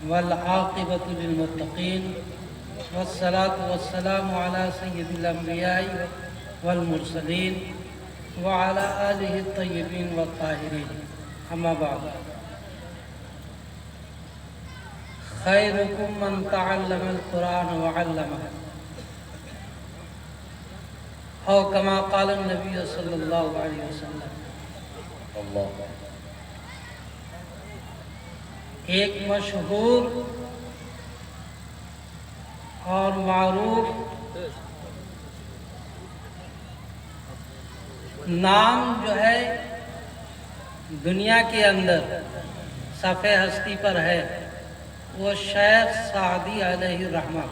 والعاقبۃ للمتقین والصلاة والسلام علی سید الانبیاء والمرسلین وعلی آلہ الطیبین والطاہرین، اما بعد۔ خیرکم من تعلم القرآن وعلمہ، او کما قال النبی صلی اللہ علیہ وسلم۔ ایک مشہور اور معروف نام جو ہے دنیا کے اندر صفحہ ہستی پر ہے، وہ شیخ سعدی علیہ الرحمہ۔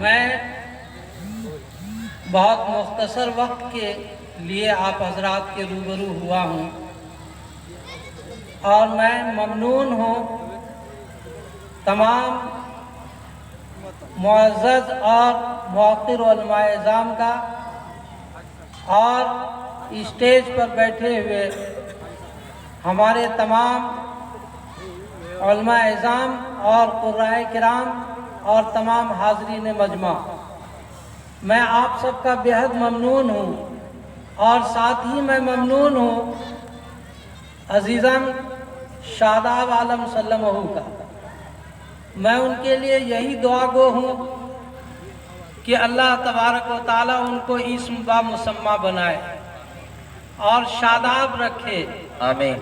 میں بہت مختصر وقت کے لیے آپ حضرات کے روبرو ہوا ہوں، اور میں ممنون ہوں تمام معزز اور موقر علماء اعظام کا، اور اسٹیج پر بیٹھے ہوئے ہمارے تمام علماء اعظام اور قرائے کرام اور تمام حاضرین مجمع۔ میں آپ سب کا بہت ممنون ہوں، اور ساتھ ہی میں ممنون ہوں عزیزاً شاداب عالم سلمہ کا۔ میں ان کے لیے یہی دعا گو ہوں کہ اللہ تبارک و تعالیٰ ان کو اسم با مسمہ بنائے اور شاداب رکھے، آمین۔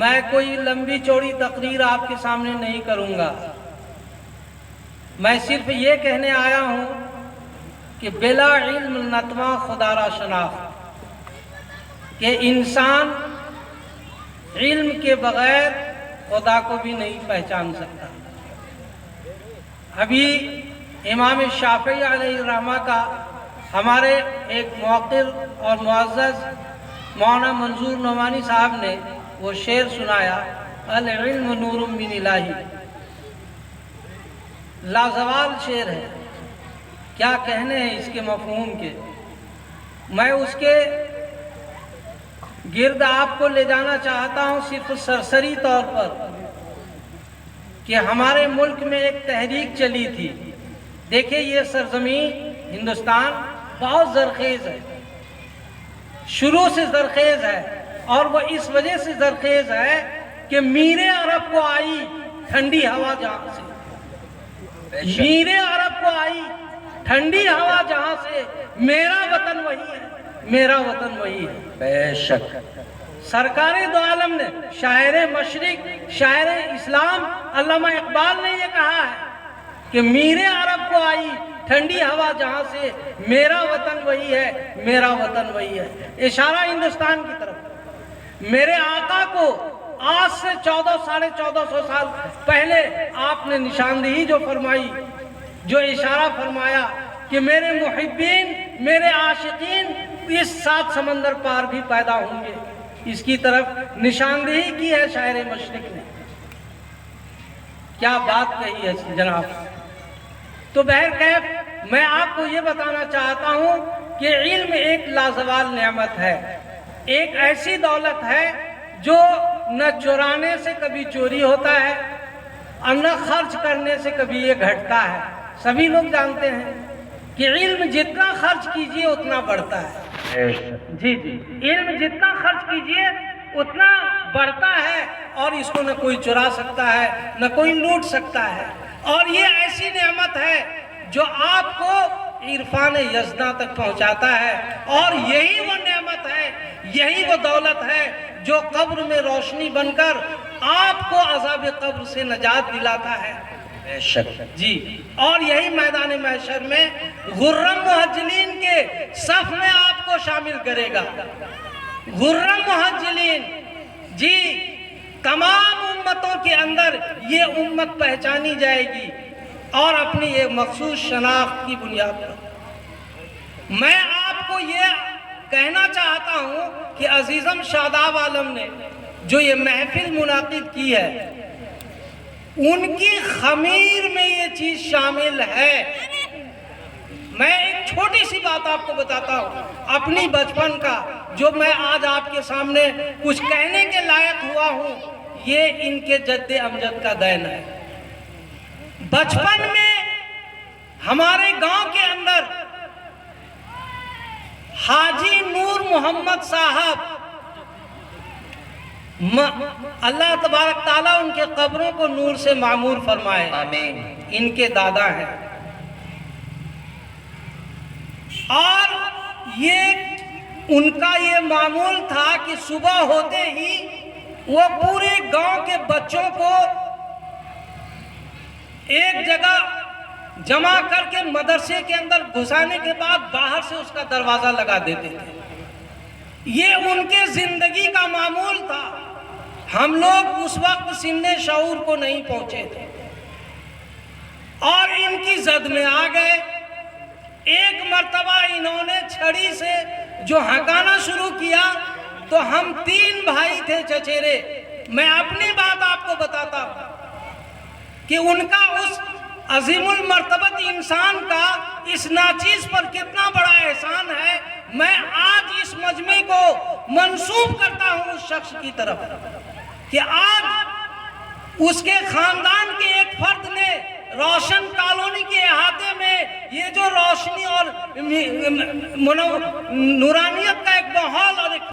میں کوئی لمبی چوڑی تقریر آپ کے سامنے نہیں کروں گا، میں صرف یہ کہنے آیا ہوں کہ بلا علم نتواں خدا را شناخت، کہ انسان علم کے بغیر خدا کو بھی نہیں پہچان سکتا۔ ابھی امام شافعی علیہ الرحمہ کا ہمارے ایک موقر اور معزز مولانا منظور نعمانی صاحب نے وہ شعر سنایا، العلم نور من الہی، لازوال شعر ہے، کیا کہنے ہیں اس کے مفہوم کے۔ میں اس کے گرد آپ کو لے جانا چاہتا ہوں صرف سرسری طور پر، کہ ہمارے ملک میں ایک تحریک چلی تھی۔ دیکھیں یہ سرزمین ہندوستان بہت زرخیز ہے، شروع سے زرخیز ہے، اور وہ اس وجہ سے زرخیز ہے کہ میر عرب کو آئی ٹھنڈی ہوا جہاں سے، میر عرب کو آئی ٹھنڈی ہوا جہاں سے، میرا وطن وہی ہے، میرا وطن وہی ہے۔ بے شک سرکار دو عالم نے، شاعر مشرق، شاعر اسلام علامہ اقبال نے یہ کہا ہے کہ میر عرب کو آئی ٹھنڈی ہوا جہاں سے، میرا وطن وہی ہے، میرا وطن وہی ہے، اشارہ ہندوستان کی طرف۔ میرے آقا کو آج سے 1400 سال پہلے آپ نے نشاندہی جو فرمائی، جو اشارہ فرمایا کہ میرے محبین، میرے عاشقین اس 7 سمندر پار بھی پیدا ہوں گے، اس کی طرف نشاندہی کی ہے شاعر مشرق نے۔ کیا بات کہی ہے جناب۔ تو بہرکیف میں آپ کو یہ بتانا چاہتا ہوں کہ علم ایک لازوال نعمت ہے، ایک ایسی دولت ہے جو نہ چورانے سے کبھی چوری ہوتا ہے اور نہ خرچ کرنے سے کبھی یہ گھٹتا ہے۔ سبھی لوگ جانتے ہیں کہ علم جتنا خرچ کیجئے اتنا بڑھتا ہے۔ جی جی، علم جتنا خرچ کیجئے اتنا بڑھتا ہے، اور اس کو نہ کوئی چرا سکتا ہے، نہ کوئی لوٹ سکتا ہے۔ اور یہ ایسی نعمت ہے جو آپ کو عرفان یزداں تک پہنچاتا ہے، اور یہی وہ نعمت ہے، یہی وہ دولت ہے جو قبر میں روشنی بن کر آپ کو عذاب قبر سے نجات دلاتا ہے۔ بے شک جی، اور یہی میدان محشر میں غرم محجلین کے صف میں آپ کو شامل کرے گا۔ غرم محجلین، جی، تمام امتوں کے اندر یہ امت پہچانی جائے گی، اور اپنی ایک مخصوص شناخت کی بنیاد پر۔ میں آپ کو یہ کہنا چاہتا ہوں کہ عزیزم شاداب عالم نے جو یہ محفل منعقد کی ہے، ان کی خمیر میں یہ چیز شامل ہے میں ایک چھوٹی سی بات آپ کو بتاتا ہوں اپنی بچپن کا، جو میں آج آپ کے سامنے کچھ کہنے کے لائق ہوا ہوں، یہ ان کے جد امجد کا دین ہے۔ بچپن میں ہمارے گاؤں کے اندر حاجی نور محمد صاحب، اللہ تبارک تعالیٰ ان کے قبروں کو نور سے معمور فرمائے، آمین۔ ان کے دادا ہیں، اور ان کا یہ معمول تھا کہ صبح ہوتے ہی وہ پورے گاؤں کے بچوں کو ایک جگہ جمع کر کے مدرسے کے اندر گھسانے کے بعد باہر سے اس کا دروازہ لگا دیتے تھے۔ یہ ان کے زندگی کا معمول تھا۔ ہم لوگ اس وقت سن شعور کو نہیں پہنچے تھے اور ان کی زد میں آ گئے۔ ایک مرتبہ انہوں نے چھڑی سے جو ہکانا شروع کیا تو ہم 3 بھائی تھے چچیرے، میں اپنی بات آپ کو بتاتا ہوں کہ ان کا اس عظیم المرتبت انسان کا اس ناچیز پر کتنا بڑا احسان ہے۔ میں آج اس مجمع کو منسوب کرتا ہوں اس شخص کی طرف کہ آج اس کے خاندان کے ایک فرد نے روشن کالونی کے احاطے میں یہ جو روشنی اور نورانیت کا ایک ماحول اور ایک